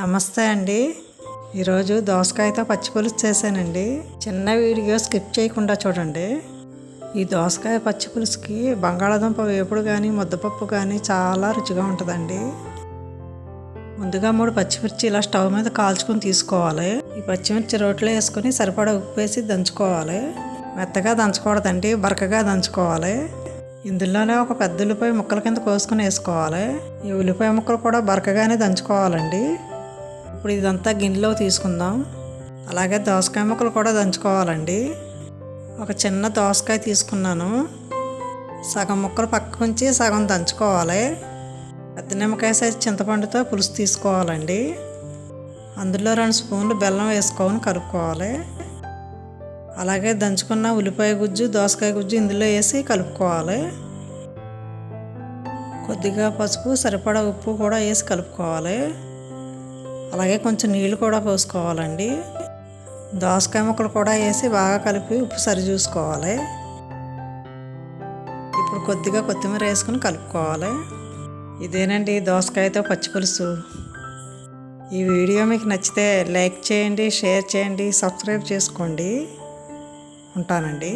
నమస్తే అండి. ఈరోజు దోసకాయతో పచ్చి పులుసు చేశానండి. చిన్న వీడియో స్కిప్ చేయకుండా చూడండి. ఈ దోసకాయ పచ్చి పులుసుకి బంగాళాదుంప వేపుడు కానీ ముద్దపప్పు కానీ చాలా రుచిగా ఉంటుందండి. ముందుగా 3 పచ్చిమిర్చి ఇలా స్టవ్ మీద కాల్చుకొని తీసుకోవాలి. ఈ పచ్చిమిర్చి రోట్లో వేసుకొని సరిపడా ఉప్పు వేసి దంచుకోవాలి. మెత్తగా దంచకూడదండి, బరకగా దంచుకోవాలి. ఇందులోనే ఒక పెద్ద ఉల్లిపాయ ముక్కల కింద కోసుకొని వేసుకోవాలి. ఈ ఉల్లిపాయ ముక్కలు కూడా బరకగానే దంచుకోవాలండి. ఇప్పుడు ఇదంతా గిన్నెలో తీసుకుందాం. అలాగే దోసకాయ ముక్కలు కూడా దంచుకోవాలండి. ఒక చిన్న దోసకాయ తీసుకున్నాను. సగం ముక్కలు పక్కకు ఉంచి సగం దంచుకోవాలి. పెద్ద నిమ్మకాయ సైజు చింతపండుతో పులుసు తీసుకోవాలండి. అందులో 2 స్పూన్లు బెల్లం వేసుకొని కలుపుకోవాలి. అలాగే దంచుకున్న ఉల్లిపాయ గుజ్జు దోసకాయ గుజ్జు ఇందులో వేసి కలుపుకోవాలి. కొద్దిగా పసుపు సరిపడా ఉప్పు కూడా వేసి కలుపుకోవాలి. అలాగే కొంచెం నీళ్ళు కూడా పోసుకోవాలండి. దోసకాయ ముక్కలు కూడా వేసి బాగా కలిపి ఉప్పు సరి చూసుకోవాలి. ఇప్పుడు కొద్దిగా కొత్తిమీర వేసుకుని కలుపుకోవాలి. ఇదేనండి దోసకాయతో పచ్చి పులుసు. ఈ వీడియో మీకు నచ్చితే లైక్ చేయండి, షేర్ చేయండి, సబ్స్క్రైబ్ చేసుకోండి. ఉంటానండి.